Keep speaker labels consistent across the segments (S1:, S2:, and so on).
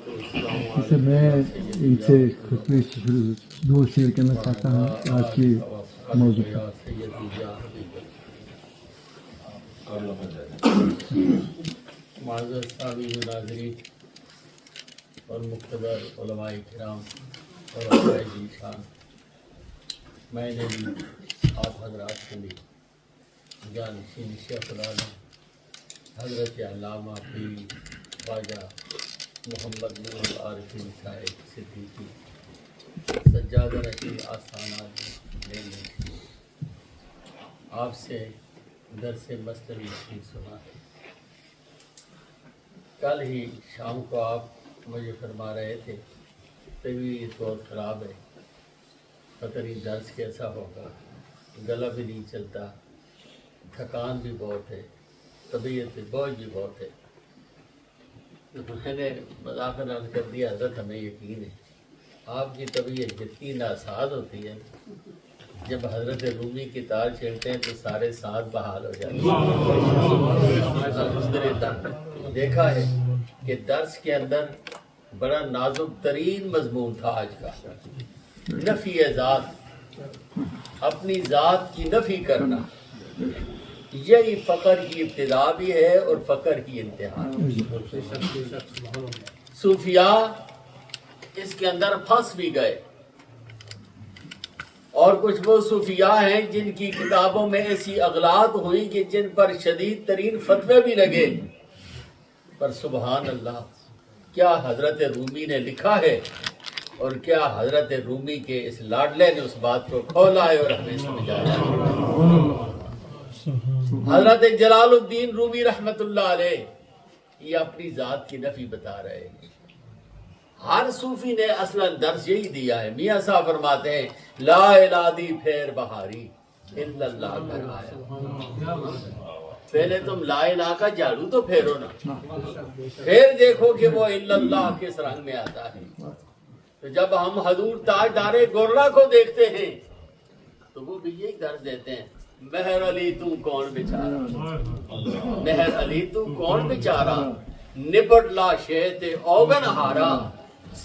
S1: جیسے میں ان سے خطبے دو شیئر کرنا چاہتا ہوں آج کی موضوع پر۔
S2: معزز سامعین و ناظرین اور مقتدر علماء کرام اور علماء شان، میں نے بھی آپ حضرات کے لیے جانشین شیخ العالم حضرت علامہ پیر خواجہ محمد نور العارفین صاحب صدیقی سجادہ رشید آستانات میں لینے آپ سے درس مصنوی شریف سنا ہے۔ کل ہی شام کو آپ مجھے فرما رہے تھے طبیعت بہت خراب ہے، پتہ نہیں درس کیسا ہوگا، گلا بھی نہیں چلتا، تھکان بھی بہت ہے، طبیعت پہ بوجھ بھی بہت ہے۔ میں نے مذاکرہ عرض کر دیا حضرت ہمیں یقین ہے آپ کی طبیعت جتنی ناساز ہوتی ہے، جب حضرت رومی کی تار چھیڑتے ہیں تو سارے ساز بحال ہو جاتے ہیں۔ الحمدللہ دیکھا ہے کہ درس کے اندر بڑا نازک ترین مضمون تھا آج کا، نفی ذات، اپنی ذات کی نفی کرنا، یہی فقر کی ابتدا بھی ہے اور فقر کی انتہا۔ صوفیاء اس کے اندر پھنس بھی گئے، اور کچھ وہ صوفیاء ہیں جن کی کتابوں میں ایسی اغلاط ہوئی کہ جن پر شدید ترین فتوے بھی لگے، پر سبحان اللہ کیا حضرت رومی نے لکھا ہے اور کیا حضرت رومی کے اس لاڈلے نے اس بات کو کھولا ہے اور ہمیں سمجھایا ہے۔ حضرت جلال الدین رومی رحمت اللہ علیہ یہ اپنی ذات کی نفی بتا رہے ہیں۔ ہر صوفی نے اصلا درس یہی دیا ہے۔ میاں صاحب فرماتے ہیں لا الہ دی پھیر بہاری الا اللہ کر آیا۔ پہلے تم لا الہ کا جھاڑو تو پھیرو نا، پھر دیکھو کہ وہ الا اللہ کس رنگ میں آتا ہے۔ تو جب ہم حضور تاجدار گورلا کو دیکھتے ہیں تو وہ بھی یہی درس دیتے ہیں، مہر علی تو کون بیچارہ، مہر علی تو کون بیچارہ، نبٹ لا شیط اوگن ہارا،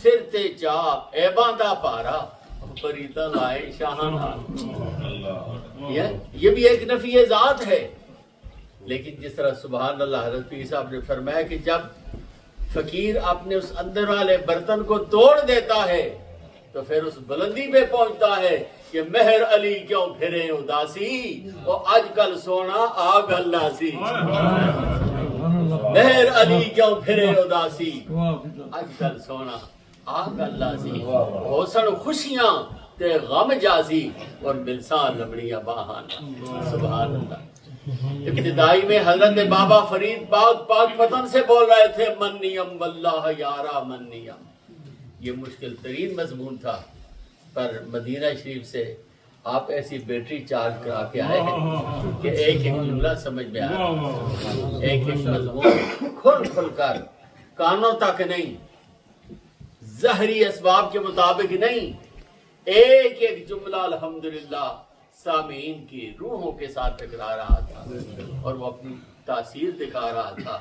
S2: سر تے چا ایباں دا پارا، پریتا لائے شاہانہ۔ یہ بھی ایک نفی ذات ہے، لیکن جس طرح سبحان اللہ حضرت پیر صاحب نے فرمایا کہ جب فقیر اپنے اس اندر والے برتن کو توڑ دیتا ہے تو پھر اس بلندی پہ پہنچتا ہے کہ مہر علی کیوں پھرے اداسی، اور آج کل سونا آگ اللہ سی، مہر علی کیوں پھرے اداسی، آج کل سونا آگ اللہ سی، ہوسن خوشیاں تے غم جازی، اور ملسان لمڑیاں بہانا۔ سبحان اللہ۔ ابتدائی میں حضرت بابا فرید پاک پتن سے بول رہے تھے منیم واللہ یارا منیم، یہ مشکل ترین مضمون تھا، پر مدینہ شریف سے آپ ایسی بیٹری چارج کرا کے آئے ہیں کہ ایک ایک جملہ سمجھ میں آیا، ایک ایک مضمون کھل کر، کانوں تک نہیں، ظاہری اسباب کے مطابق نہیں، ایک ایک جملہ الحمدللہ سامعین کی روحوں کے ساتھ ٹکرا رہا تھا اور وہ اپنی تاثیر دکھا رہا تھا۔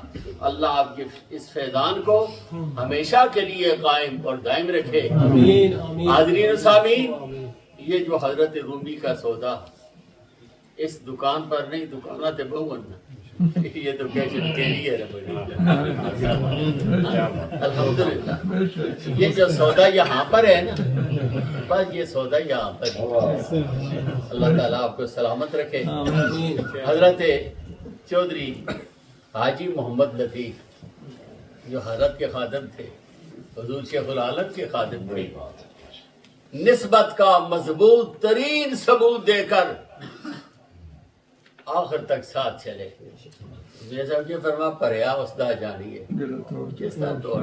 S2: اللہ آپ کے اس فیضان کو ہمیشہ کے لیے قائم اور دائم رکھے۔ حاضرین و سامعین، یہ جو حضرت رومی کا سودا اس دکان پر نہیں، دکانات بہن یہ تو کیسے کیری ہے الحمدللہ۔ یہ جو سودا یہاں پر ہے نا، بس یہ سودا یہاں پر ہے۔ اللہ تعالیٰ آپ کو سلامت رکھے۔ حضرت چودھری حاجی محمد لطیف جو حضرت کے خادم تھے، حضور شیخ العالم کے خادم تھے، نسبت کا مضبوط ترین ثبوت دے کر آخر تک ساتھ چلے۔ جیسا کہ فرما پریا اسدا جانی ہے جس طرح تو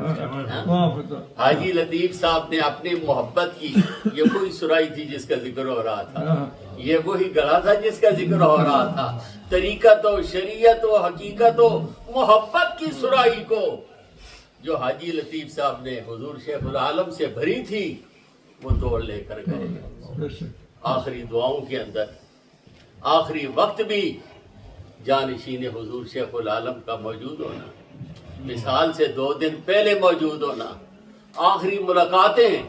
S2: حاجی لطیف صاحب نے اپنی محبت کی، یہ وہی سرائی تھی جس کا ذکر ہو رہا تھا، یہ وہی گلا تھا جس کا ذکر ہو رہا تھا، طریقت و شریعت و حقیقت و محبت کی سرائی کو جو حاجی لطیف صاحب نے حضور شیخ العالم سے بھری تھی وہ توڑ لے کر گئے۔ آخری دعاؤں کے اندر آخری وقت بھی جانشین حضور شیخ العالم کا موجود ہونا، مثال سے 2 دن پہلے موجود ہونا، آخری ملاقاتیں،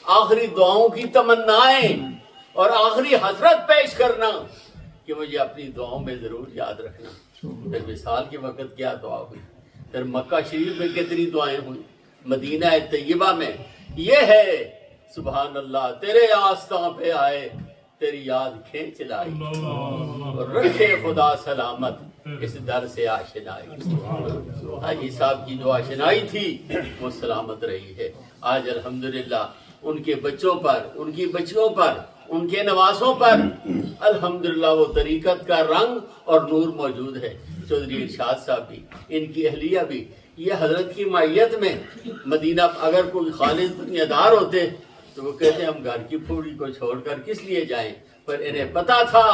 S2: آخری دعاؤں کی تمنائیں اور آخری حسرت پیش کرنا کہ مجھے اپنی دعاؤں میں ضرور یاد رکھنا۔ پھر وصال کے وقت کیا دعا ہوئی، پھر مکہ شریف میں کتنی دعائیں ہوئی، مدینہ طیبہ میں یہ ہے سبحان اللہ تیرے آستاں پہ آئے تیری یاد کھینچ لائی اور رکھے خدا سلامت اس در سے آشنائی۔ حاجی صاحب کی جو آشنائی تھی وہ سلامت رہی ہے۔ آج الحمدللہ ان کے بچوں پر، ان کی بچیوں پر، ان کے نوازوں پر الحمدللہ وہ طریقت کا رنگ اور نور موجود ہے۔ چودھری ارشاد صاحب بھی، ان کی اہلیہ بھی، یہ حضرت کی معیت میں مدینہ اگر کوئی خالص دنیا دار ہوتے تو وہ کہتے ہم گھر کی پھوڑی کو چھوڑ کر کس لیے جائیں، پر انہیں پتا تھا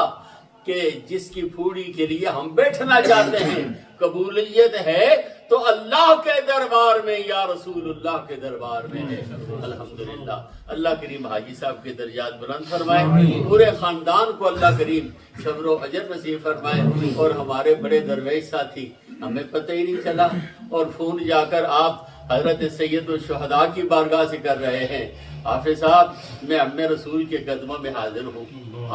S2: کہ جس کی پھوڑی کے لیے ہم بیٹھنا چاہتے ہیں قبولیت ہے تو اللہ کے دربار میں یا رسول اللہ کے دربار میں ہے۔ الحمدللہ اللہ کریم حاجی صاحب کے درجات بلند فرمائے، پورے خاندان کو اللہ کریم صبر و اجر نصیب فرمائے، اور ہمارے بڑے درویش ساتھی ہمیں پتہ ہی نہیں چلا اور فون جا کر آپ حضرت سید الشہداء کی بارگاہ سے کر رہے ہیں، حافظ صاحب میں ام رسول کے قدموں میں حاضر ہوں،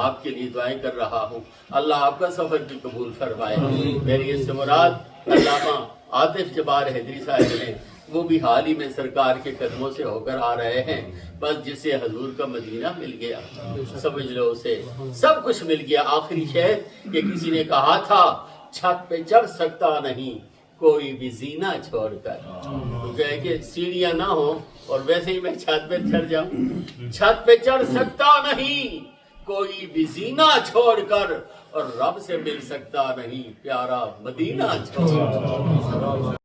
S2: آپ کے لیے دعائیں کر رہا ہوں، اللہ آپ کا سفر بھی قبول فرمائے۔ میری اس سے مراد علامہ عاطف جبار حیدری صاحب ہیں، وہ بھی حال ہی میں سرکار کے قدموں سے ہو کر آ رہے ہیں، بس جسے حضور کا مدینہ مل گیا سمجھ لو اسے سب کچھ مل گیا۔ آخری شہر کہ کسی نے کہا تھا چھت پہ چڑھ سکتا نہیں کوئی بھی زینہ چھوڑ کر، تو کہے کہ سیڑھیاں نہ ہوں اور ویسے ہی میں چھت پہ چڑھ جاؤں، چھت پہ چڑھ سکتا نہیں کوئی بھی زینہ چھوڑ کر، اور رب سے مل سکتا نہیں پیارا مدینہ چھوڑ کر۔